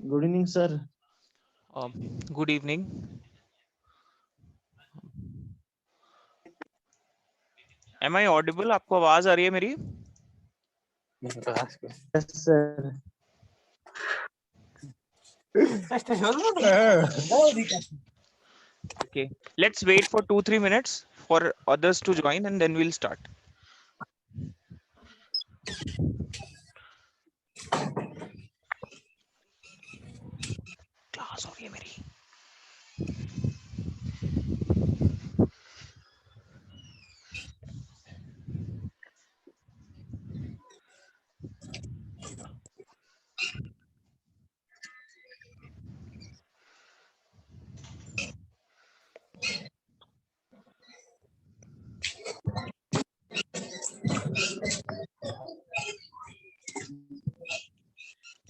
Good evening, sir. Good evening. Am I audible? आपको आवाज आ रही है मेरी? Yes, sir. Okay. Let's wait for 2-3 minutes for others to join and then we'll start. Class हो रही है मेरी.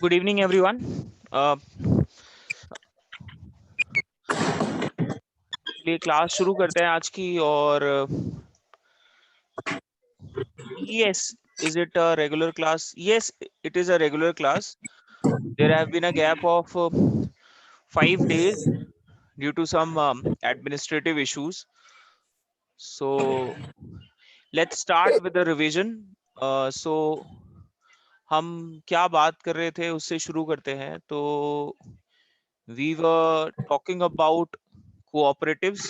Good evening everyone. चलिए क्लास शुरू करते हैं आज की. और yes, is it a regular class? Yes, it is a regular class. There have been a gap of 5 days due to some administrative issues. So let's start with the revision. So हम क्या बात कर रहे थे उससे शुरू करते हैं. तो we were talking about cooperatives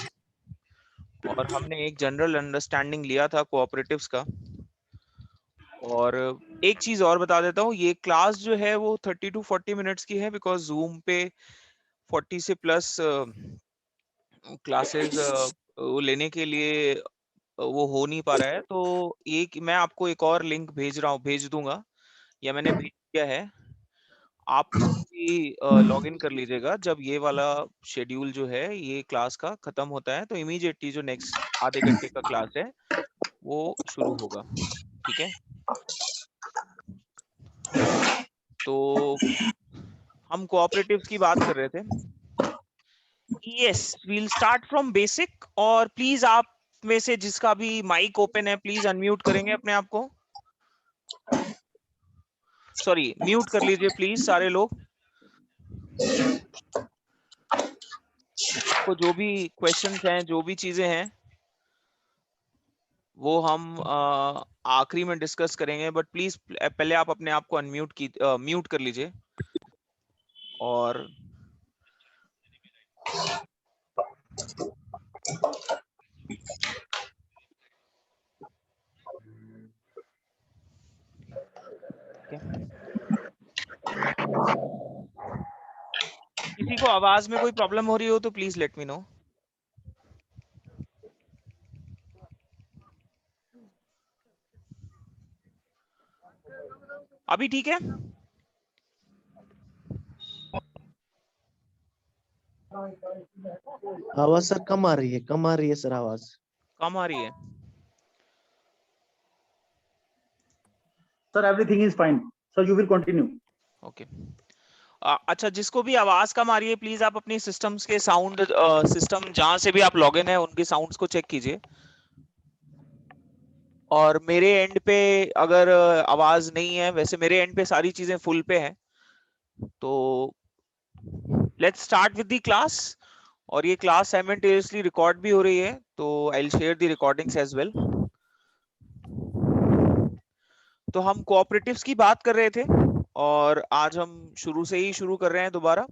और हमने एक जनरल अंडरस्टैंडिंग लिया था कोऑपरेटिव्स का. और एक चीज और बता देता हूँ, ये क्लास जो है वो 30 to 40 मिनट्स की है बिकॉज जूम पे 40 से प्लस क्लासेस वो लेने के लिए वो हो नहीं पा रहा है. तो एक मैं आपको एक और लिंक भेज दूंगा या मैंने भेज दिया है. आप उसमें भी लॉग इन कर लीजिएगा. जब ये वाला शेड्यूल जो है ये क्लास का खत्म होता है तो इमीडिएटली जो नेक्स्ट आधे घंटे का क्लास है वो शुरू होगा. ठीक है. तो हम कोऑपरेटिव्स की बात कर रहे थे. Yes, we'll start from basic. और प्लीज आप में से जिसका भी माइक ओपन है प्लीज अनम्यूट करेंगे अपने आप को. सॉरी, म्यूट कर लीजिए प्लीज सारे लोग. आपको जो भी क्वेश्चंस हैं, जो भी चीजें हैं वो हम आखिरी में डिस्कस करेंगे. बट प्लीज पहले आप अपने आप को म्यूट कर लीजिए. और ठीक है. किसी को आवाज में कोई प्रॉब्लम हो रही हो तो प्लीज लेट मी नो. अभी ठीक है? आवाज सर कम आ रही है, कम आ रही है सर आवाज. कम आ रही है? Sir, everything is fine. Sir, you will continue. Okay. अच्छा, जिसको भी आवाज कम आ रही है प्लीज आप अपनी सिस्टम्स के साउंड सिस्टम जहां से भी आप लॉग इन है उनके साउंड्स को चेक कीजिए. और मेरे एंड पे अगर आवाज नहीं है, वैसे मेरे एंड पे सारी चीजें फुल पे है. तो let's start with the class. और ये क्लास साइमल्टेनियसली रिकॉर्ड भी हो रही है तो I will share the recordings as well. तो हम कोऑपरेटिव्स की बात कर रहे थे और आज हम शुरू से ही शुरू कर रहे हैं दोबारा.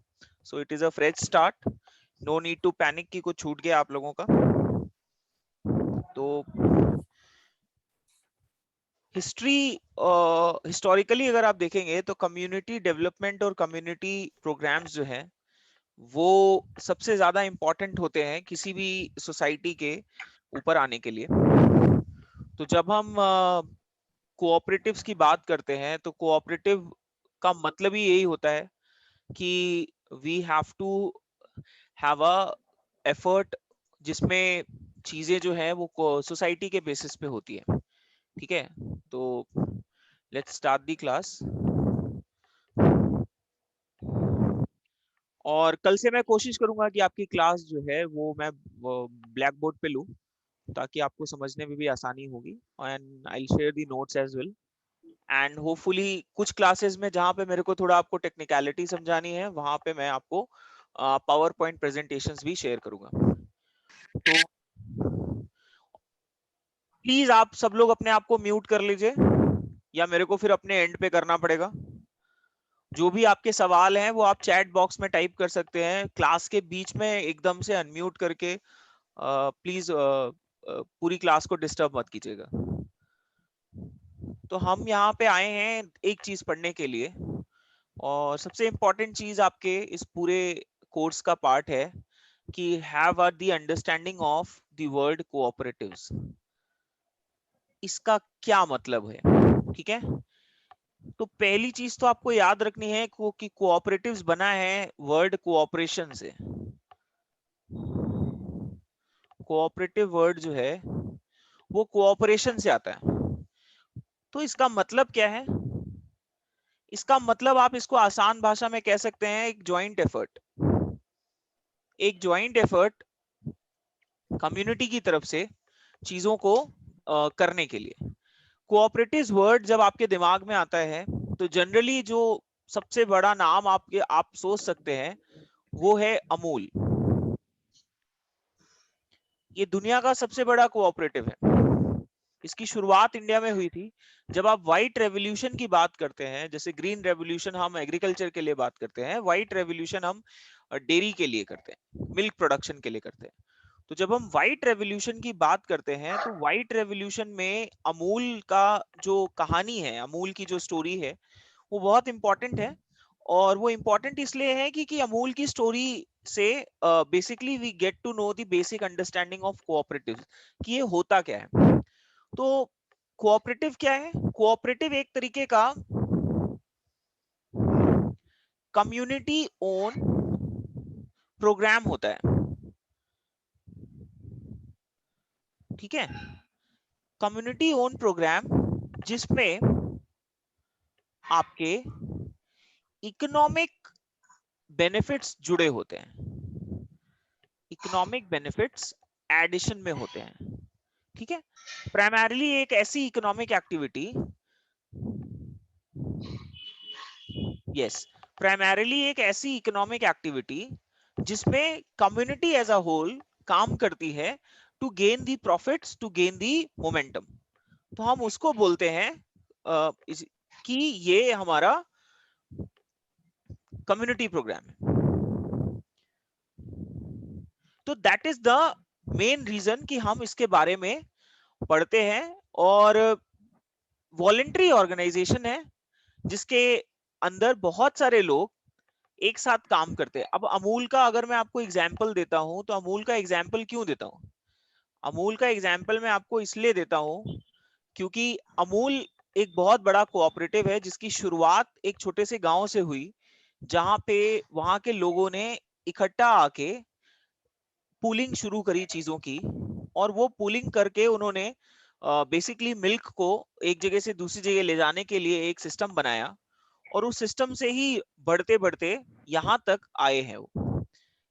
So it is a fresh start. No need to panic कि कुछ छूट गया आप लोगों का. तो हिस्टोरिकली अगर आप देखेंगे तो कम्युनिटी डेवलपमेंट और कम्युनिटी प्रोग्राम्स जो हैं वो सबसे ज्यादा इम्पोर्टेंट होते हैं किसी भी सोसाइटी के ऊपर आने के लिए. तो जब हम कोऑपरेटिव्स की बात करते हैं तो कोऑपरेटिव का मतलब ही यही होता है कि we have to have a effort जिसमें चीजें जो है वो सोसाइटी के बेसिस पे होती है. ठीक है. तो लेट्स स्टार्ट दी क्लास. और कल से मैं कोशिश करूंगा कि आपकी क्लास जो है वो मैं ब्लैक बोर्ड पे लूं ताकि आपको समझने में भी आसानी होगी. And I will share the notes as well. And hopefully कुछ क्लासेस में जहां पे मेरे को थोड़ा आपको टेक्निकलिटी समझानी है वहां पे मैं आपको पावर पॉइंट प्रेजेंटेशंस भी शेयर करूंगा। तो प्लीज आप सब लोग अपने आप को म्यूट कर लीजिए, या मेरे को फिर अपने एंड पे करना पड़ेगा। जो भी आपके सवाल हैं वो आप चैट बॉक्स में टाइप कर सकते हैं, क्लास के बीच में एकदम से अनम्यूट करके प्लीज पूरी क्लास को डिस्टर्ब मत कीजिएगा। तो हम यहाँ पे आए हैं एक चीज पढ़ने के लिए, और सबसे इम्पोर्टेंट चीज आपके इस पूरे कोर्स का पार्ट है कि have the understanding of the word cooperatives. इसका क्या मतलब है, ठीक है। तो पहली चीज तो आपको याद रखनी है कि कोऑपरेटिव्स बना है वर्ड कोऑपरेशन से। कोऑपरेटिव वर्ड जो है वो कोऑपरेशन से आता है। तो इसका मतलब क्या है? इसका मतलब आप इसको आसान भाषा में कह सकते हैं एक जॉइंट एफर्ट। एक जॉइंट एफर्ट कम्युनिटी की तरफ से चीजों को करने के लिए। कोऑपरेटिव वर्ड जब आपके दिमाग में आता है तो जनरली जो सबसे बड़ा नाम आप सोच सकते हैं वो है अमूल। ये दुनिया का सबसे बड़ा कोऑपरेटिव है। इसकी शुरुआत इंडिया में हुई थी। जब आप व्हाइट रेवोल्यूशन की बात करते हैं, जैसे ग्रीन रेवोल्यूशन हम एग्रीकल्चर के लिए बात करते हैं, व्हाइट रेवोल्यूशन हम डेयरी के लिए करते हैं, मिल्क प्रोडक्शन के लिए करते हैं। तो जब हम व्हाइट रेवोल्यूशन की बात करते हैं तो व्हाइट रेवोल्यूशन में अमूल का जो कहानी है, अमूल की जो स्टोरी है वो बहुत इंपॉर्टेंट है। और वो इंपॉर्टेंट इसलिए है कि अमूल की स्टोरी से basically we get to know the basic understanding of cooperative कि ये होता क्या है। तो कोऑपरेटिव क्या है? कोऑपरेटिव एक तरीके का कम्युनिटी ओन प्रोग्राम होता है, ठीक है। कम्युनिटी ओन प्रोग्राम जिसमें आपके इकोनॉमिक बेनिफिट्स जुड़े होते हैं, इकोनॉमिक बेनिफिट्स एडिशन में होते हैं, ठीक है। प्राइमरीली एक ऐसी इकोनॉमिक एक्टिविटी, यस, प्राइमरीली एक ऐसी इकोनॉमिक एक्टिविटी जिसमें कम्युनिटी एज अ होल काम करती है to gain the profits, to gain the momentum. तो हम उसको बोलते हैं कि ये हमारा कम्युनिटी प्रोग्राम है। तो that is the main reason कि हम इसके बारे में पढ़ते हैं। और वॉलेंट्री ऑर्गेनाइजेशन है जिसके अंदर बहुत सारे लोग एक साथ काम करते हैं। अब अमूल का अगर मैं आपको एग्जाम्पल देता हूं तो अमूल का एग्जाम्पल क्यों देता हूं? अमूल का एग्जाम्पल मैं आपको इसलिए देता हूं क्योंकि अमूल एक बहुत बड़ा कोऑपरेटिव है जिसकी शुरुआत एक छोटे से गांव से हुई, जहां पे वहां के लोगों ने इकट्ठा आके पूलिंग शुरू करी चीजों की। और वो पूलिंग करके उन्होंने बेसिकली मिल्क को एक जगह से दूसरी जगह ले जाने के लिए एक सिस्टम बनाया, और उस सिस्टम से ही बढ़ते बढ़ते यहाँ तक आए हैं वो,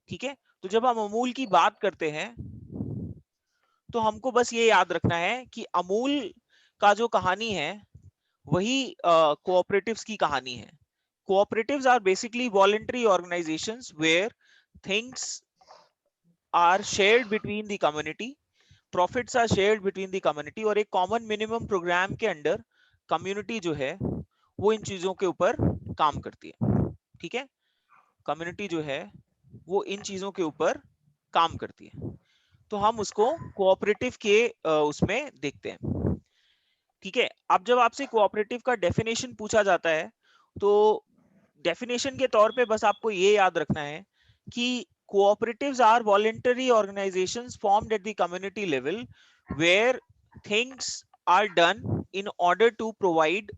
ठीक है। तो जब हम अमूल की बात करते हैं तो हमको बस ये याद रखना है कि अमूल का जो कहानी है वही कोऑपरेटिव्स की कहानी है। Cooperatives are basically voluntary organizations where things are shared between the community, profits are shared between the community, और एक common minimum program के अंदर community जो है वो इन चीजों के ऊपर काम करती है, ठीक है। कम्युनिटी जो है वो इन चीजों के ऊपर काम करती है। तो हम उसको कोऑपरेटिव के उसमें देखते हैं, ठीक है। अब जब आपसे कोऑपरेटिव का डेफिनेशन पूछा जाता है तो डेफिनेशन के तौर पे बस आपको ये याद रखना है कि cooperatives are voluntary organizations formed at the community level where things are done in order to provide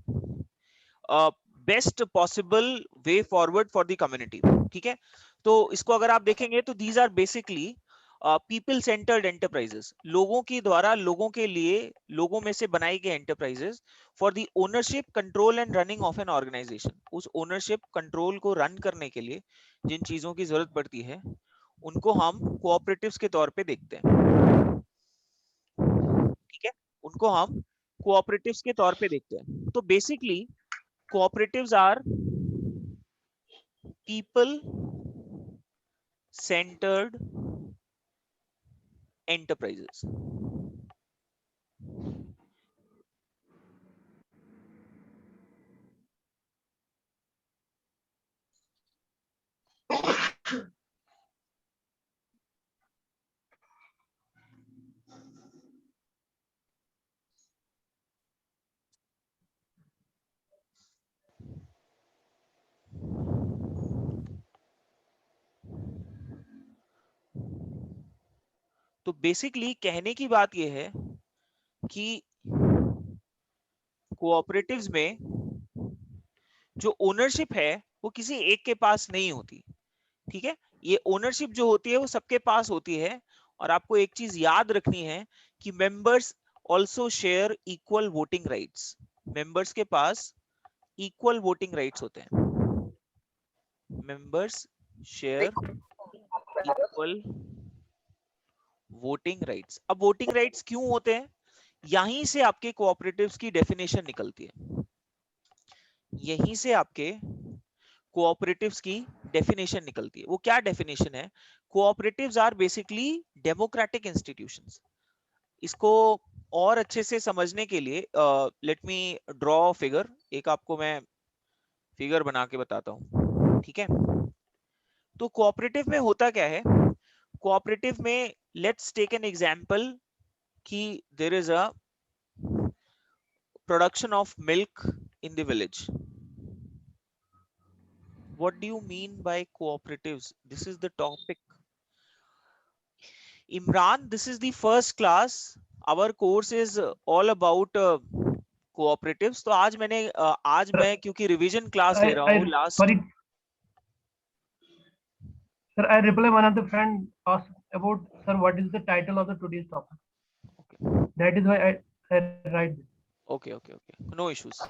best possible way forward for the community, ठीक है। तो इसको अगर आप देखेंगे तो these are basically people centred enterprises, लोगों के द्वारा लोगों के लिए, लोगों में से बनाई गई enterprises for the ownership control and running of an organisation. उस ओनरशिप कंट्रोल को रन करने के लिए जिन चीजों की जरूरत पड़ती है उनको हम कोऑपरेटिव्स के तौर पे देखते हैं, ठीक है। उनको हम कोऑपरेटिव्स के तौर पे देखते हैं। तो basically cooperatives are people centred enterprises. तो बेसिकली कहने की बात यह है कि कोऑपरेटिव्स में जो ओनरशिप है वो किसी एक के पास नहीं होती, ठीक है। ये ओनरशिप जो होती है वो सबके पास होती है। और आपको एक चीज याद रखनी है कि members also share equal voting rights. Members के पास इक्वल वोटिंग राइट्स होते हैं। Members share equal voting rights. अब वोटिंग राइट्स क्यों होते हैं, यहीं से आपके कोऑपरेटिव्स की डेफिनेशन निकलती है। यहीं से आपके कोऑपरेटिव्स की डेफिनेशन निकलती है। वो क्या डेफिनेशन है? Cooperatives are basically democratic institutions. इसको और अच्छे से समझने के लिए लेट मी ड्रॉ फिगर। एक आपको मैं फिगर बना के बताता हूं, ठीक है। तो कोऑपरेटिव में होता क्या है? कोऑपरेटिव में लेट्स टेक एन एग्जांपल कि there is a production of milk in the village. What do you mean by cooperatives? This is the topic. Imran, this is the first class. Our course is all about cooperatives. तो आज मैं क्योंकि revision class ले रहा हूँ last. Sorry, sir. I reply one of the friend asked about, sir, what is the title of the today's topic? Okay. That is why I write this. Okay, okay, okay. No issues.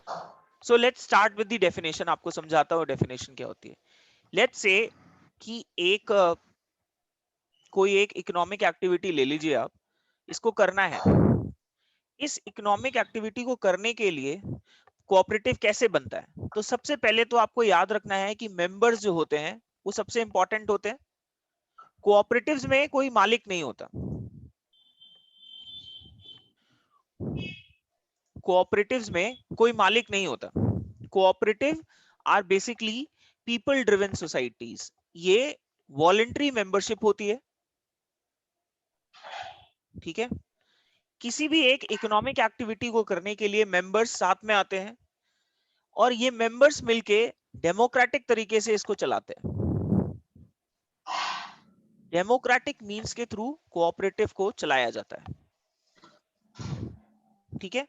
So let's start with the definition. आपको समझाता हूँ definition क्या होती है। Let's say कि कोई एक economic activity ले लीजिए आप, इसको करना है। इस इकोनॉमिक एक्टिविटी को करने के लिए कोऑपरेटिव कैसे बनता है? तो सबसे पहले तो आपको याद रखना है कि मेंबर्स जो होते हैं वो सबसे इंपॉर्टेंट होते हैं। कोऑपरेटिव्स में कोई मालिक नहीं होता। कोऑपरेटिव्स में कोई मालिक नहीं होता। Cooperative are basically people driven societies. ये वॉलंटरी मेंबरशिप होती है, ठीक है। किसी भी एक इकोनॉमिक एक्टिविटी को करने के लिए मेंबर्स साथ में आते हैं और ये मेंबर्स मिलके डेमोक्रेटिक तरीके से इसको चलाते हैं। डेमोक्रेटिक मींस के थ्रू कोऑपरेटिव को चलाया जाता है, ठीक है।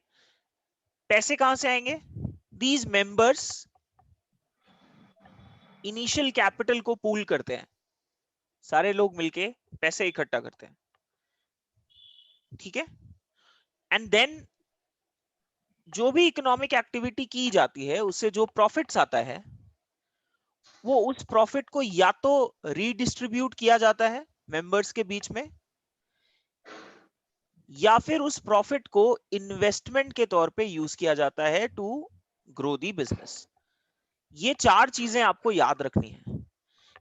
पैसे कहां से आएंगे? दीज मेंबर्स इनिशियल कैपिटल को पूल करते हैं। सारे लोग मिलके पैसे इकट्ठा करते हैं, ठीक है। एंड देन जो भी इकोनॉमिक एक्टिविटी की जाती है उससे जो प्रॉफिट्स आता है वो उस प्रॉफिट को या तो रीडिस्ट्रीब्यूट किया जाता है मेंबर्स के बीच में, या फिर उस प्रॉफिट को इन्वेस्टमेंट के तौर पे यूज किया जाता है टू ग्रो दी बिजनेस। ये चार चीजें आपको याद रखनी है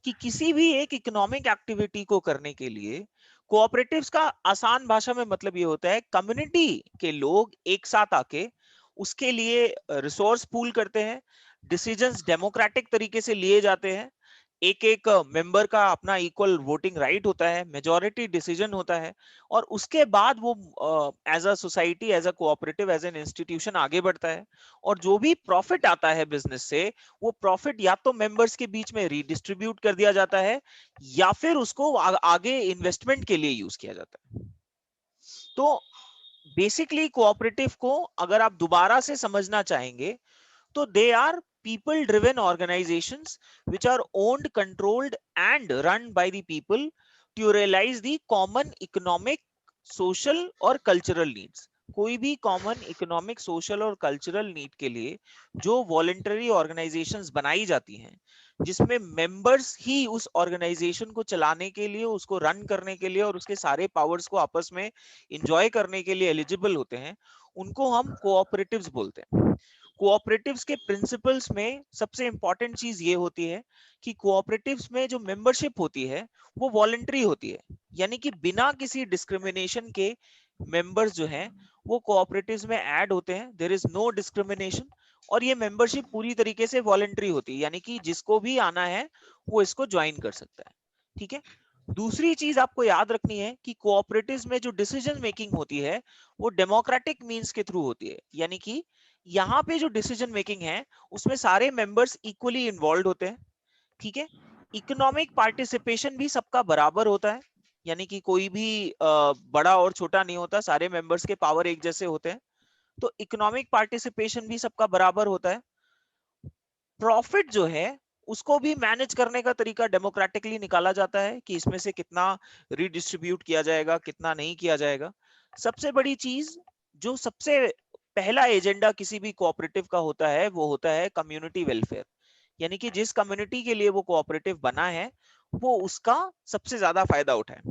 कि किसी भी एक इकोनॉमिक एक्टिविटी को करने के लिए कोऑपरेटिव्स का आसान भाषा में मतलब ये होता है कम्युनिटी के लोग एक साथ आके उसके लिए रिसोर्स पूल करते हैं। डिसीजंस डेमोक्रेटिक तरीके से लिए जाते हैं। एक एक मेंबर का अपना इक्वल वोटिंग राइट होता है, मेजॉरिटी डिसीजन होता है और उसके बाद वो as a society, as a cooperative, as an institution आगे बढ़ता है। और जो भी प्रॉफिट आता है बिजनेस से वो प्रॉफिट या तो मेंबर्स के बीच में रीडिस्ट्रीब्यूट कर दिया जाता है या फिर उसको आगे इन्वेस्टमेंट के लिए यूज किया जाता है। तो बेसिकली कोऑपरेटिव को अगर आप दोबारा से समझना चाहेंगे तो they are people driven organizations which are owned, controlled and run by the people to realize the common economic, social और cultural needs। कोई भी कॉमन इकोनॉमिक, सोशल और कल्चरल नीड के लिए जो वॉलंटरी ऑर्गेनाइजेशंस बनाई जाती हैं, जिसमें मेंबर्स ही उस ऑर्गेनाइजेशन को चलाने के लिए, उसको रन करने के लिए और उसके सारे पावर्स को आपस में इंजॉय करने के लिए एलिजिबल होते हैं, उनको हम कोऑपरेटिव्स बोलते हैं। कोऑपरेटिव्स के प्रिंसिपल्स में सबसे इंपॉर्टेंट चीज ये होती है कि कोऑपरेटिव्स में जो मेंबरशिप होती है वो वॉलंटरी होती है, यानी कि बिना किसी डिस्क्रिमिनेशन के मेंबर्स जो हैं वो कोऑपरेटिव्स में ऐड होते हैं। देयर इज नो डिस्क्रिमिनेशन, और ये मेंबरशिप पूरी तरीके से वॉलंटरी होती है, यानी कि जिसको भी आना है वो इसको ज्वाइन कर सकता है। ठीक है। दूसरी चीज आपको याद रखनी है कि कोऑपरेटिव्स में जो डिसीजन मेकिंग होती है वो डेमोक्रेटिक मींस के थ्रू होती है, यानी कि यहाँ पे जो डिसीजन मेकिंग है उसमें सारे मेंबर्स इक्वली इन्वॉल्व होते हैं। ठीक है। इकोनॉमिक पार्टिसिपेशन भी सबका बराबर होता है, यानी कि कोई भी बड़ा और छोटा नहीं होता, सारे मेंबर्स के पावर एक जैसे होते हैं, तो इकोनॉमिक पार्टिसिपेशन भी सबका बराबर होता है। प्रॉफिट जो है उसको भी मैनेज करने का तरीका डेमोक्रेटिकली निकाला जाता है कि इसमें से कितना रिडिस्ट्रीब्यूट किया जाएगा, कितना नहीं किया जाएगा। सबसे बड़ी चीज, जो सबसे पहला एजेंडा किसी भी कोऑपरेटिव का होता है वो होता है कम्युनिटी वेलफेयर, यानी कि जिस कम्युनिटी के लिए वो कोऑपरेटिव बना है वो उसका सबसे ज्यादा फायदा उठाए।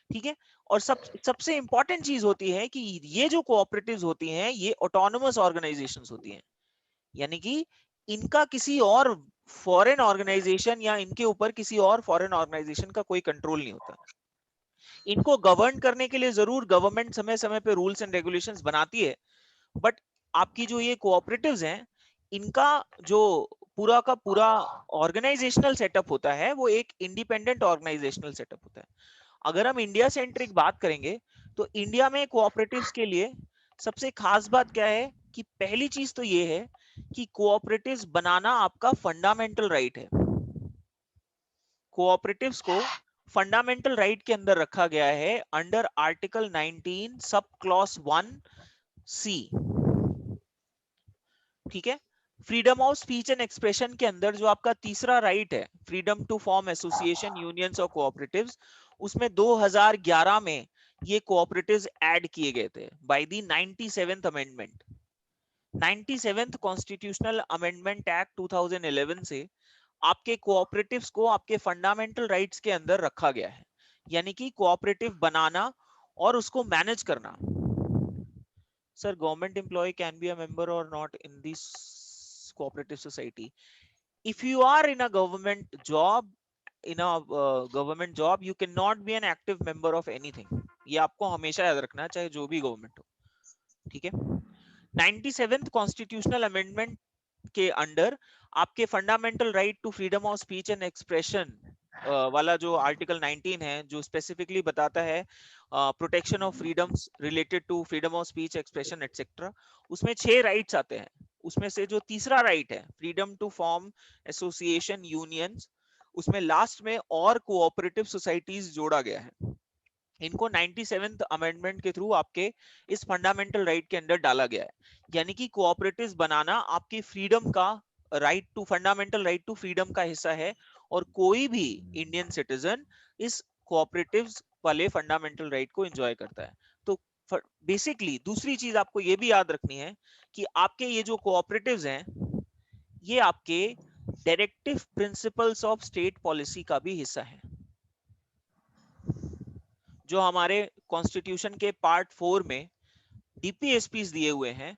ठीक है। और सबसे इंपॉर्टेंट चीज होती है कि ये जो कोऑपरेटिव्स होती हैं ये ऑटोनोमस ऑर्गेनाइजेशंस होती हैं, यानी कि इनका किसी और फॉरेन ऑर्गेनाइजेशन या इनके ऊपर किसी और फॉरेन ऑर्गेनाइजेशन का कोई कंट्रोल नहीं होता। इनको गवर्न करने के लिए जरूर गवर्नमेंट समय समय पे रूल्स एंड रेगुलेशंस बनाती है, बट आपकी जो ये कोऑपरेटिव्स हैं इनका जो पूरा का पूरा ऑर्गेनाइजेशनल सेटअप होता है वो एक इंडिपेंडेंट ऑर्गेनाइजेशनल सेटअप होता है। अगर हम इंडिया सेंट्रिक बात करेंगे तो इंडिया में कोऑपरेटिव्स के लिए सबसे खास बात क्या है कि पहली चीज तो ये है कि कोऑपरेटिव्स बनाना आपका फंडामेंटल राइट है। कोऑपरेटिव्स को फंडामेंटल राइट के अंदर रखा गया है under article 19 sub clause 1C। ठीक है। Freedom of speech and expression के अंदर जो आपका तीसरा राइट है, freedom to form association, unions और कोऑपरेटिव्स, उसमें 2011 में ये कोऑपरेटिव्स ऐड किए गए थे by the 97th amendment. 97th constitutional amendment act 2011 से आपके कोऑपरेटिव्स को आपके फंडामेंटल राइट्स के अंदर रखा गया है, यानी कि कोऑपरेटिव बनाना और उसको मैनेज करना। Sir, government employ can be a member or not in this cooperative society? If you are in a government job, you cannot be an active member of anything. ये आपको हमेशा याद रखना है, चाहे जो भी गवर्नमेंट हो। ठीक है। 97th कॉन्स्टिट्यूशनल अमेंडमेंट के अंडर आपके fundamental right to freedom of speech and expression वाला जो आर्टिकल 19 है, जो स्पेसिफिकली बताता है protection of freedoms related to freedom of speech, expression etcetera, उसमें 6 राइट्स आते हैं। उसमें से जो तीसरा राइट है, freedom to form association, unions, उसमें लास्ट में और कोऑपरेटिव सोसाइटीज जोड़ा गया है। इनको 97th अमेंडमेंट के थ्रू आपके इस फंडामेंटल राइट के अंदर डाला गया है, यानी कि कोऑपरेटिव्स बनाना आपकी फ्रीडम का right to, fundamental right to freedom का हिस्सा है, और कोई भी इंडियन सिटीजन इस कोऑपरेटिव्स वाले फंडामेंटल राइट को एंजॉय करता है। तो बेसिकली दूसरी चीज आपको ये भी याद रखनी है कि आपके ये जो कोऑपरेटिव्स हैं ये आपके directive principles of state policy का भी हिस्सा है। जो हमारे कॉन्स्टिट्यूशन के पार्ट 4 में डीपीएसपीस दिए हुए हैं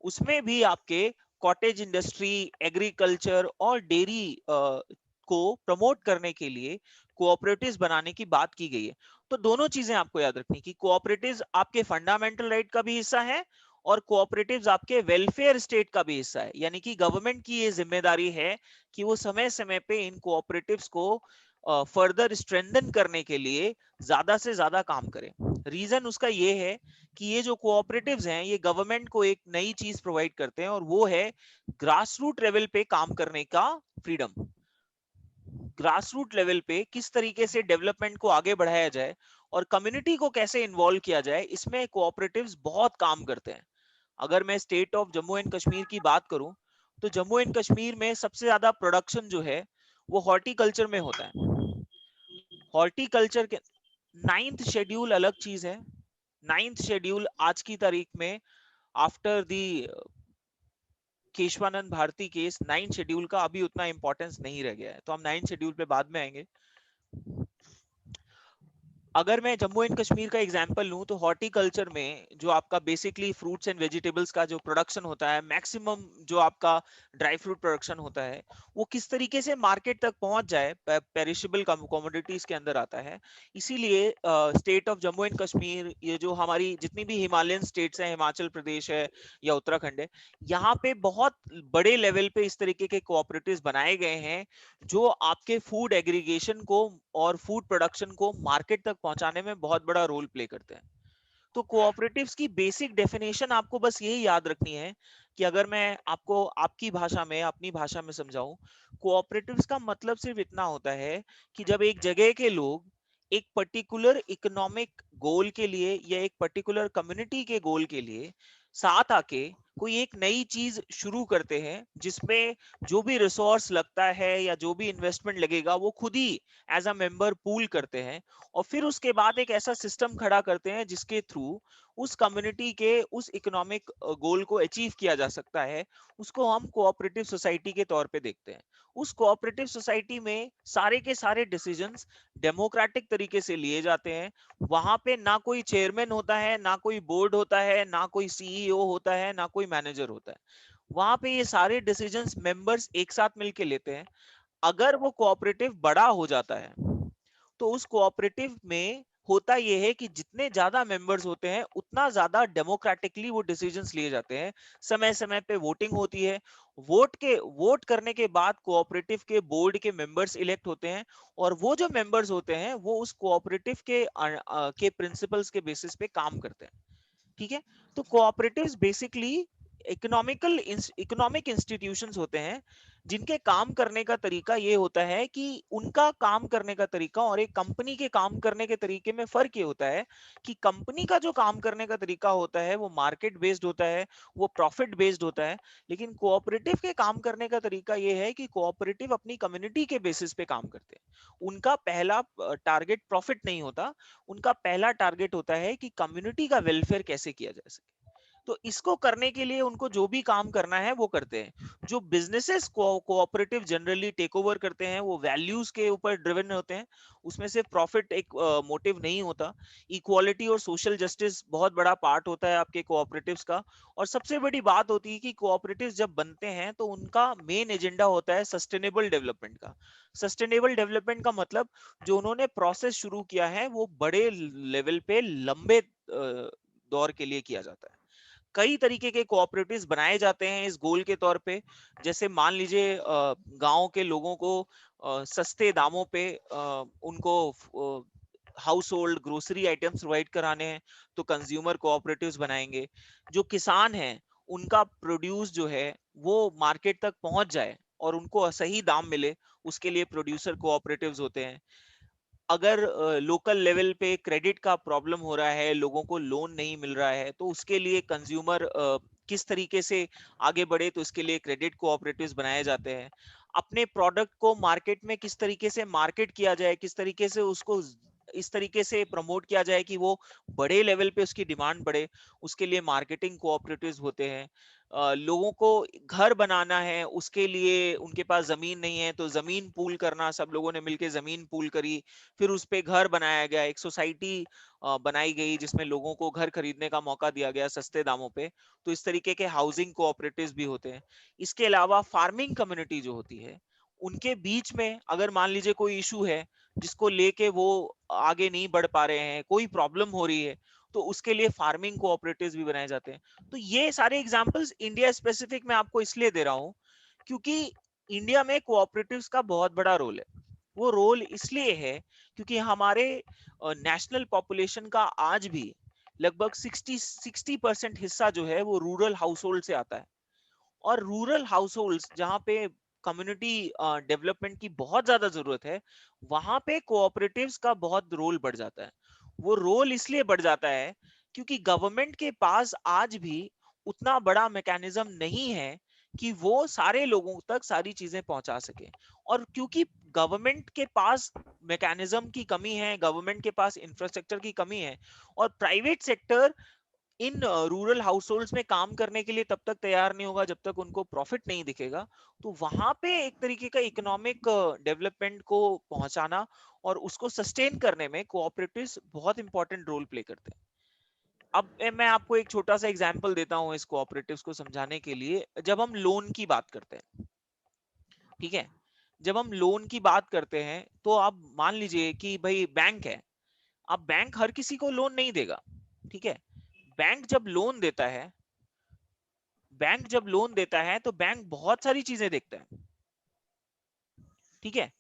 उसमें भी आपके कॉटेज इंडस्ट्री, एग्रीकल्चर और डेयरी को प्रमोट करने के लिए कोऑपरेटिव्स बनाने की बात की गई है। तो दोनों चीजें आपको याद रखनी कि कोऑपरेटिव्स आपके फंडामेंटल राइट का भी हिस्सा है और कोऑपरेटिव्स आपके वेलफेयर स्टेट का भी हिस्सा है, यानी कि गवर्नमेंट की ये जिम्मेदारी है कि वो समय समय पे इन कोऑपरेटिव्स को फर्दर स्ट्रेंथन करने के लिए ज्यादा से ज्यादा काम करें। रीजन उसका ये है कि ये जो कोऑपरेटिव्स हैं ये गवर्नमेंट को एक नई चीज प्रोवाइड करते हैं और वो है ग्रास रूट लेवल पे काम करने का फ्रीडम। ग्रास रूट लेवल पे किस तरीके से डेवलपमेंट को आगे बढ़ाया जाए और कम्युनिटी को कैसे इन्वॉल्व किया जाए, इसमें कोऑपरेटिव्स बहुत काम करते हैं। अगर मैं state of Jammu and Kashmir की बात करूं तो जम्मू एंड कश्मीर में सबसे ज्यादा प्रोडक्शन जो है वो हॉर्टिकल्चर में होता है। हॉर्टिकल्चर के 9th शेड्यूल अलग चीज है, 9th शेड्यूल आज की तारीख में after the Kesavananda Bharati case 9th schedule का अभी उतना इंपॉर्टेंस नहीं रह गया है, तो हम 9th शेड्यूल पे बाद में आएंगे। अगर मैं जम्मू एंड कश्मीर का एग्जांपल लूं तो हॉर्टिकल्चर में जो आपका बेसिकली फ्रूट्स एंड वेजिटेबल्स का जो प्रोडक्शन होता है, मैक्सिमम जो आपका ड्राई फ्रूट प्रोडक्शन होता है, वो किस तरीके से मार्केट तक पहुंच जाए, पेरिशेबल कमोडिटीज के अंदर आता है। इसीलिए state of Jammu and Kashmir, ये जो हमारी जितनी भी हिमालयन स्टेट्स हैं, हिमाचल प्रदेश है या उत्तराखंड है, यहाँ पे बहुत बड़े लेवल पे इस तरीके के कोऑपरेटिव्स बनाए गए हैं जो आपके फूड एग्रीगेशन को और फूड प्रोडक्शन को मार्केट तक पहुंचाने में बहुत बड़ा रोल प्ले करते हैं। तो कोऑपरेटिव्स की बेसिक डेफिनेशन आपको बस यही याद रखनी है कि अगर मैं आपको आपकी भाषा में, अपनी भाषा में समझाऊं, कोऑपरेटिव्स का मतलब सिर्फ इतना होता है कि जब एक जगह के लोग एक पर्टिकुलर इकोनॉमिक गोल के लिए या एक पर्टिकुलर कम्युनिटी के गोल के लिए साथ आके कोई एक नई चीज शुरू करते हैं जिसमें जो भी रिसोर्स लगता है या जो भी इन्वेस्टमेंट लगेगा वो खुद ही एज अ मेंबर पूल करते हैं, और फिर उसके बाद एक ऐसा सिस्टम खड़ा करते हैं जिसके थ्रू उस कम्युनिटी के उस इकोनॉमिक गोल को अचीव किया जा सकता है। उसको हम कोऑपरेटिव सोसाइटी के तौर पे देखते हैं। उस कोऑपरेटिव सोसाइटी में सारे के सारे डिसीजंस डेमोक्रेटिक तरीके से लिए जाते हैं। वहां पे ना कोई चेयरमैन होता है, ना कोई बोर्ड होता है, ना कोई सीईओ होता है, ना कोई मैनेजर होता है। वहां पे ये सारे डिसीजंस मेंबर्स एक साथ मिलके लेते हैं। अगर वो कोऑपरेटिव बड़ा हो जाता है तो उस कोऑपरेटिव में होता यह है कि जितने ज्यादा मेंबर्स होते हैं उतना ज्यादा डेमोक्रेटिकली वो डिसीजंस लिए जाते हैं। समय समय पे वोटिंग होती है। वोट करने के बाद कोऑपरेटिव के बोर्ड के मेंबर्स इलेक्ट होते हैं, और वो जो मेंबर्स होते हैं वो उस कोऑपरेटिव के प्रिंसिपल्स के बेसिस पे काम करते हैं। ठीक है। तो कोऑपरेटिव्स बेसिकली इकोनॉमिक इंस्टीट्यूशंस होते हैं जिनके काम करने का तरीका ये होता है कि उनका काम करने का तरीका और एक कंपनी के काम करने के तरीके में फर्क ये होता है कि कंपनी का जो काम करने का तरीका होता है वो मार्केट बेस्ड होता है, वो प्रॉफिट बेस्ड होता है। लेकिन कोऑपरेटिव के काम करने का तरीका ये है कि कोऑपरेटिव अपनी कम्युनिटी के बेसिस पे काम करते हैं। उनका पहला टारगेट प्रॉफिट नहीं होता, उनका पहला टारगेट होता है कि कम्युनिटी का वेलफेयर कैसे किया जा सके। तो इसको करने के लिए उनको जो भी काम करना है वो करते हैं। जो businesses cooperative generally take over करते हैं वो वैल्यूज के ऊपर ड्रिवन होते हैं। उसमें से प्रॉफिट एक मोटिव नहीं होता। इक्वालिटी और सोशल जस्टिस बहुत बड़ा पार्ट होता है आपके कोऑपरेटिव्स का। और सबसे बड़ी बात होती है कि कोऑपरेटिव्स जब बनते हैं तो उनका मेन एजेंडा होता है सस्टेनेबल डेवलपमेंट का। सस्टेनेबल डेवलपमेंट का मतलब जो उन्होंने प्रोसेस शुरू किया है वो बड़े लेवल पे लंबे दौर के लिए किया जाता है। कई तरीके के कोऑपरेटिव्स बनाए जाते हैं इस गोल के तौर पे। जैसे मान लीजिए गांव के लोगों को सस्ते दामों पे उनको house hold grocery items provide कराने हैं तो कंज्यूमर कोऑपरेटिव्स बनाएंगे। जो किसान हैं उनका प्रोड्यूस जो है वो मार्केट तक पहुंच जाए और उनको सही दाम मिले, उसके लिए प्रोड्यूसर कोऑपरेटिव्स होते हैं। अगर लोकल लेवल पे क्रेडिट का प्रॉब्लम हो रहा है, लोगों को लोन नहीं मिल रहा है, तो उसके लिए कंज्यूमर किस तरीके से आगे बढ़े, तो इसके लिए क्रेडिट कोऑपरेटिव्स बनाए जाते हैं। अपने प्रोडक्ट को मार्केट में किस तरीके से मार्केट किया जाए, किस तरीके से उसको इस तरीके से प्रमोट किया जाए कि वो बड़े लेवल पे उसकी डिमांड बढ़े, उसके लिए मार्केटिंग कोऑपरेटिव्स होते हैं। लोगों को घर बनाना है, उसके लिए उनके पास जमीन नहीं है तो जमीन पूल करना, सब लोगों ने मिलकर जमीन पूल करी, फिर उस पे घर बनाया गया, एक सोसाइटी बनाई गई जिसमें लोगों को घर खरीदने का मौका दिया गया सस्ते दामों पे। तो इस तरीके के हाउसिंग कोऑपरेटिव्स भी होते हैं। इसके अलावा फार्मिंग कम्युनिटी जो होती है उनके बीच में अगर मान लीजिए कोई इशू है जिसको लेके वो आगे नहीं बढ़ पा रहे हैं, कोई प्रॉब्लम हो रही है, तो उसके लिए फार्मिंग कोऑपरेटिव्स भी बनाए जाते हैं। तो ये सारे एग्जांपल्स इंडिया स्पेसिफिक में आपको इसलिए दे रहा हूं क्योंकि इंडिया में कोऑपरेटिव्स का बहुत बड़ा रोल है। वो रोल इसलिए है क्योंकि हमारे नेशनल पॉपुलेशन का आज भी लगभग 60% हिस्सा जो है वो रूरल हाउस होल्ड से आता है। और रूरल हाउस होल्ड जहाँ पे कम्युनिटी डेवलपमेंट की बहुत ज्यादा जरूरत है, वहां पे कोऑपरेटिव्स का बहुत रोल बढ़ जाता है। वो रोल इसलिए बढ़ जाता है क्योंकि गवर्नमेंट के पास आज भी उतना बड़ा मैकेनिज्म नहीं है कि वो सारे लोगों तक सारी चीजें पहुंचा सके। और क्योंकि गवर्नमेंट के पास मैकेनिज्म की कमी है, गवर्नमेंट के पास इंफ्रास्ट्रक्चर की कमी है, और private sector in rural households में काम करने के लिए तब तक तैयार नहीं होगा जब तक उनको प्रॉफिट नहीं दिखेगा। तो वहां पे एक तरीके का इकोनॉमिक डेवलपमेंट को पहुंचाना और उसको सस्टेन करने में कोऑपरेटिव्स बहुत इंपॉर्टेंट रोल प्ले करते हैं। अब मैं आपको एक छोटा सा एग्जांपल देता हूं इस कोऑपरेटिव्स को समझाने के लिए। जब हम लोन की बात करते हैं, ठीक है, जब हम लोन की बात करते हैं तो आप मान लीजिए कि भाई बैंक है, अब बैंक हर किसी को लोन नहीं देगा, ठीक है। बैंक जब लोन देता है, बैंक जब लोन देता है तो बैंक बहुत सारी चीजें देखता है, ठीक है।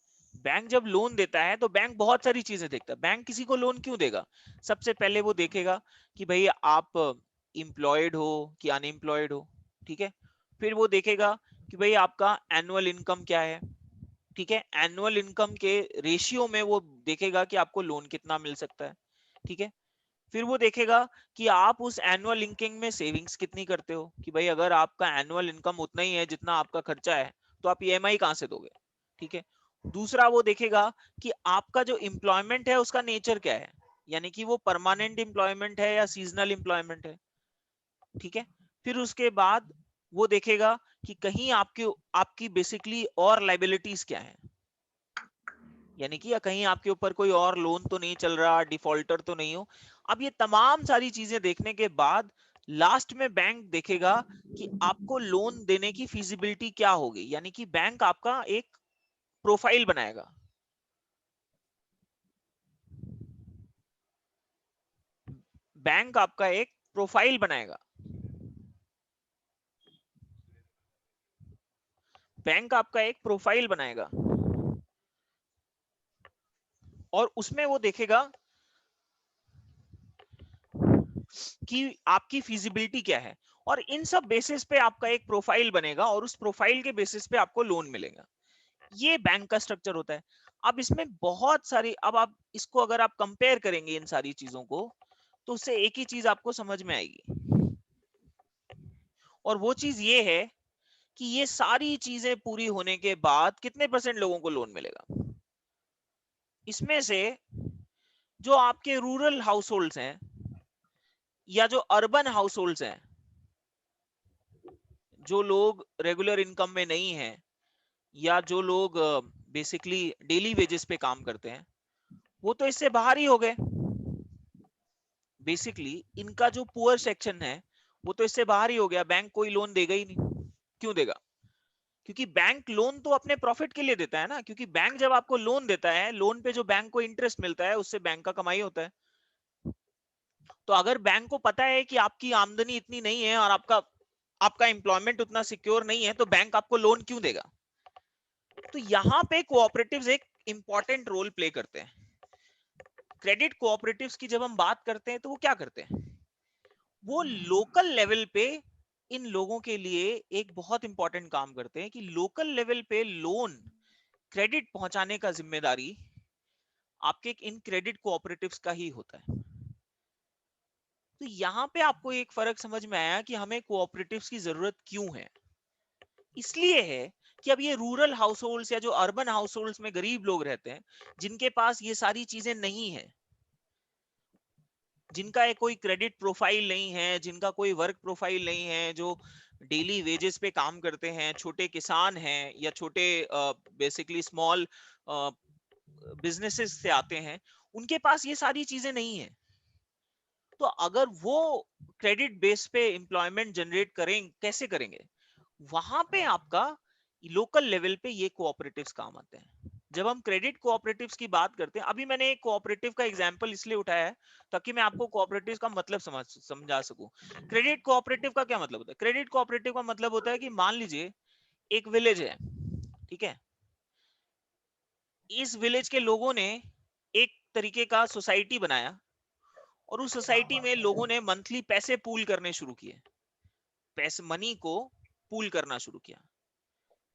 बैंक जब लोन देता है तो बैंक बहुत सारी चीजें देखता है। बैंक किसी को लोन क्यों देगा? सबसे पहले वो देखेगा कि भाई आप एम्प्लॉयड हो कि अनएम्प्लॉयड हो, ठीक है। फिर वो देखेगा कि भाई आपका एनुअल इनकम क्या है, ठीक है। एनुअल इनकम के रेशियो में वो देखेगा कि आपको लोन कितना मिल सकता है, ठीक है। फिर वो देखेगा कि आप उस एनुअल इनकम में सेविंग्स कितनी करते हो, कि भाई अगर आपका एनुअल इनकम उतना ही है जितना आपका खर्चा है तो आप ईएमआई कहां से दोगे, ठीक है। दूसरा वो देखेगा कि आपका जो एम्प्लॉयमेंट है उसका नेचर क्या है, यानी कि वो परमानेंट एम्प्लॉयमेंट है या सीजनल एम्प्लॉयमेंट है, ठीक है। फिर उसके बाद वो देखेगा कि कहीं आपकी आपकी बेसिकली और लाइबिलिटीज क्या है, यानी कि या कहीं आपके ऊपर कोई और लोन तो नहीं चल रहा, डिफॉल्टर तो नहीं हो। अब ये तमाम सारी चीजें देखने के बाद लास्ट में बैंक देखेगा कि आपको लोन देने की फिजिबिलिटी क्या होगी, यानी कि बैंक आपका एक प्रोफाइल बनाएगा। बैंक आपका एक प्रोफाइल बनाएगा, बैंक आपका एक प्रोफाइल बनाएगा, और उसमें वो देखेगा कि आपकी फिजिबिलिटी क्या है, और इन सब बेसिस पे आपका एक प्रोफाइल बनेगा और उस प्रोफाइल के बेसिस पे आपको लोन मिलेगा। ये बैंक का स्ट्रक्चर होता है। अब इसमें बहुत सारी, अब आप इसको अगर आप कंपेयर करेंगे इन सारी चीजों को, तो उससे एक ही चीज आपको समझ में आएगी, और वो चीज ये है कि ये सारी चीजें पूरी होने के बाद कितने परसेंट लोगों को लोन मिलेगा। इसमें से जो आपके रूरल हाउसहोल्ड्स हैं या जो अर्बन हाउसहोल्ड्स हैं, जो लोग रेगुलर इनकम में नहीं है या जो लोग बेसिकली डेली वेजेस पे काम करते हैं, वो तो इससे बाहर ही हो गए। बेसिकली इनका जो पुअर सेक्शन है वो तो इससे बाहर ही हो गया, बैंक कोई लोन देगा ही नहीं। क्यों देगा? क्योंकि बैंक लोन तो अपने प्रॉफिट के लिए देता है ना, क्योंकि बैंक जब आपको लोन देता है, लोन पे जो बैंक को इंटरेस्ट मिलता है उससे बैंक का कमाई होता है। तो अगर बैंक को पता है कि आपकी आमदनी इतनी नहीं है और आपका आपका एम्प्लॉयमेंट उतना सिक्योर नहीं है, तो बैंक आपको लोन क्यों देगा? तो यहां पे कोऑपरेटिव्स एक इंपॉर्टेंट रोल प्ले करते हैं। क्रेडिट कोऑपरेटिव्स की जब हम बात करते हैं तो वो क्या करते हैं, वो लोकल लेवल पे इन लोगों के लिए एक बहुत इंपॉर्टेंट काम करते हैं कि लोकल लेवल पे लोन क्रेडिट पहुंचाने का जिम्मेदारी आपके इन क्रेडिट कोऑपरेटिव्स का ही होता है। तो यहां पे आपको एक फर्क समझ में आया कि हमें कोऑपरेटिव्स की जरूरत क्यों है। इसलिए है कि अब ये रूरल हाउसहोल्ड्स या जो अर्बन हाउसहोल्ड्स में गरीब लोग रहते हैं, जिनके पास ये सारी चीजें नहीं है, जिनका एक कोई क्रेडिट प्रोफाइल नहीं है, जिनका कोई वर्क प्रोफाइल नहीं है, जो डेली वेजेस पे काम करते हैं, छोटे किसान हैं या छोटे बेसिकली स्मॉल बिजनेसेस से आते हैं, उनके पास ये सारी चीजें नहीं है। तो अगर वो क्रेडिट बेस पे एम्प्लॉयमेंट जनरेट करें, कैसे करेंगे? वहां पे आपका लोकल लेवल पे ये कोऑपरेटिव्स काम आते हैं। जब हम क्रेडिट कोऑपरेटिव्स की बात करते हैं, अभी मैंने एक कोऑपरेटिव का एग्जांपल इसलिए उठाया है ताकि मैं आपको कोऑपरेटिव का मतलब समझा सकूं। क्रेडिट कोऑपरेटिव का क्या मतलब होता है? क्रेडिट कोऑपरेटिव का मतलब होता है कि मान लीजिए एक विलेज है, ठीक है। इस विलेज के लोगों ने एक तरीके का सोसाइटी बनाया और उस सोसाइटी में लोगों ने मंथली पैसे पूल करने शुरू किए, पैसे मनी को पूल करना शुरू किया,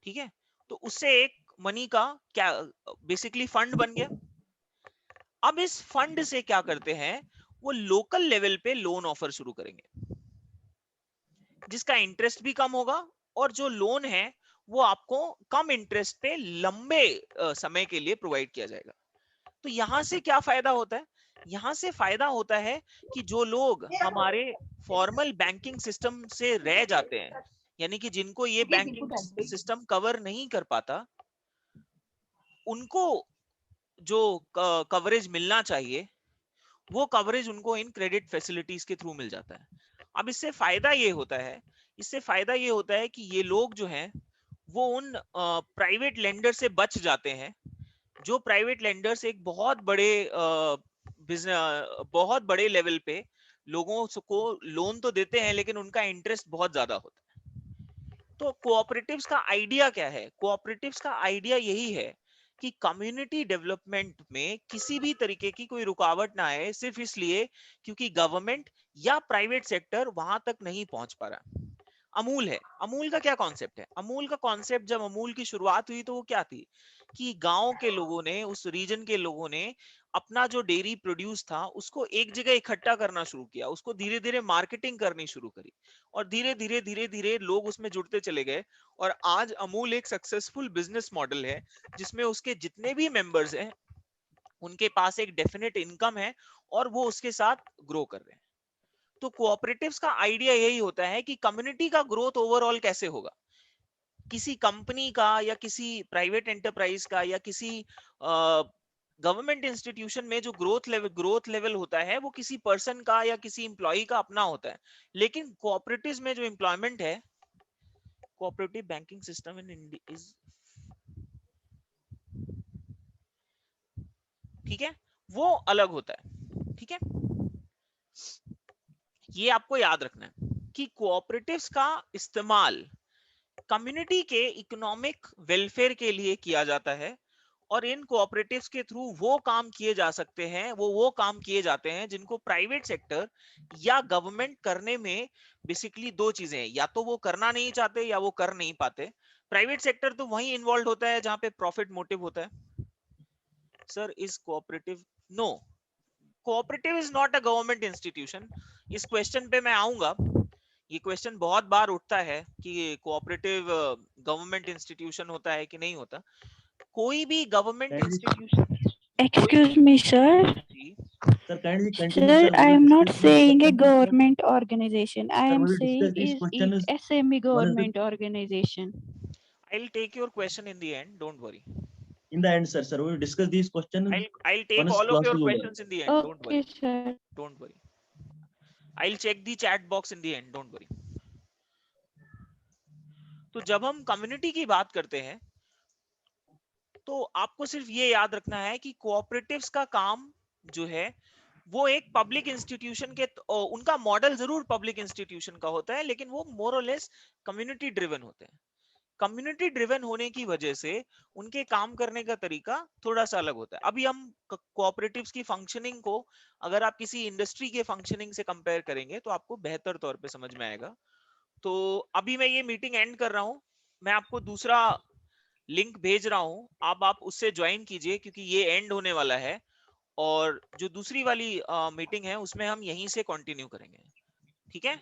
ठीक है। तो उससे एक मनी का क्या बेसिकली फंड बन गया। अब इस फंड से क्या करते हैं, वो लोकल लेवल पे लोन ऑफर शुरू करेंगे जिसका इंटरेस्ट भी कम होगा, और जो लोन है वो आपको कम इंटरेस्ट पे लंबे समय के लिए प्रोवाइड किया जाएगा। तो यहां से क्या फायदा होता है? यहां से फायदा होता है कि जो लोग हमारे फॉर्मल बैंकिंग सिस्टम से रह जाते हैं, यानी कि जिनको ये बैंकिंग सिस्टम कवर नहीं कर पाता, उनको जो कवरेज मिलना चाहिए वो कवरेज उनको इन क्रेडिट फैसिलिटीज के थ्रू मिल जाता है। अब इससे फायदा ये होता है, इससे फायदा ये होता है कि ये लोग जो हैं वो उन प्राइवेट लेंडर से बच जाते हैं, जो प्राइवेट लेंडर्स एक बहुत बड़े बहुत बड़े लेवल पे लोगों को लोन तो देते हैं लेकिन उनका इंटरेस्ट बहुत ज्यादा होता है। तो कोऑपरेटिव्स का आइडिया क्या है? कोऑपरेटिव्स का आइडिया यही है कि कम्युनिटी डेवलपमेंट में किसी भी तरीके की कोई रुकावट ना आए, सिर्फ इसलिए क्योंकि गवर्नमेंट या प्राइवेट सेक्टर वहां तक नहीं पहुंच पा रहा। अमूल है, अमूल का क्या कॉन्सेप्ट है? अमूल का कॉन्सेप्ट, जब अमूल की शुरुआत हुई तो वो क्या थी कि गांव के लोगों ने, उस रीजन के लोगों ने अपना जो डेयरी प्रोड्यूस था उसको एक जगह इकट्ठा करना शुरू किया, उसको धीरे धीरे मार्केटिंग करनी शुरू करी और धीरे धीरे लोग उसमें जुड़ते चले गए। और आज अमूल एक सक्सेसफुल बिजनेस मॉडल है जिसमें उसके जितने भी मेंबर्स हैं उनके पास एक डेफिनेट इनकम है और वो उसके साथ ग्रो कर रहे हैं। तो कोऑपरेटिव्स का आइडिया यही होता है कि कम्युनिटी का ग्रोथ ओवरऑल कैसे होगा, किसी कंपनी का या किसी प्राइवेट एंटरप्राइज का या किसी गवर्नमेंट इंस्टीट्यूशन में जो ग्रोथ लेवल होता है वो किसी पर्सन का या किसी इंप्लॉय का अपना होता है। लेकिन कोऑपरेटिव्स में जो एम्प्लॉयमेंट है, cooperative banking system in India is, ठीक है, वो अलग होता है। ठीक है, ये आपको याद रखना है कि कोऑपरेटिव्स का इस्तेमाल कम्युनिटी के इकोनॉमिक वेलफेयर के लिए किया जाता है और इन कोऑपरेटिव्स के थ्रू वो काम किए जा सकते हैं, वो काम किए जाते हैं जिनको प्राइवेट सेक्टर या गवर्नमेंट करने में बेसिकली दो चीजें हैं, या तो वो करना नहीं चाहते या वो कर नहीं पाते। प्राइवेट सेक्टर तो वहीं इन्वॉल्व होता है जहां पे प्रॉफिट मोटिव होता है। Sir, is cooperative? No, cooperative is not a government institution. इस क्वेश्चन पे मैं आऊंगा, ये क्वेश्चन बहुत बार उठता है कि कोऑपरेटिव गवर्नमेंट इंस्टीट्यूशन होता है कि नहीं होता। कोई भी government Kindly, institution, Excuse me, sir. Ji, sir, kindly continue, Sir, sir. We I will am not discuss these saying a questions. government organization. I Sir, am we will saying discuss these is it questions. a One is semi-government organization? I'll take your question in the end, don't worry. in the end, sir. Sir, we will discuss these questions I'll take once all of class your is over. questions in the end, don't Okay, worry, sir. don't worry. I'll check the chat box in the end, don't worry. तो जब हम community की बात करते हैं तो आपको सिर्फ ये याद रखना है कि कोऑपरेटिव्स का काम जो है वो एक पब्लिक इंस्टीट्यूशन के, उनका मॉडल जरूर पब्लिक इंस्टीट्यूशन का होता है लेकिन वो मोर और लेस कम्युनिटी ड्रिवन होते हैं। कम्युनिटी ड्रिवन होने की वजह से उनके काम करने का तरीका थोड़ा सा अलग होता है। अभी हम कोऑपरेटिव्स की फंक्शनिंग को अगर आप किसी इंडस्ट्री के फंक्शनिंग से कंपेयर करेंगे तो आपको बेहतर तौर पे समझ में आएगा। तो अभी मैं ये मीटिंग एंड कर रहा हूं, मैं आपको दूसरा लिंक भेज रहा हूं, आप उससे ज्वाइन कीजिए क्योंकि ये एंड होने वाला है और जो दूसरी वाली मीटिंग है उसमें हम यहीं से कंटिन्यू करेंगे। ठीक है?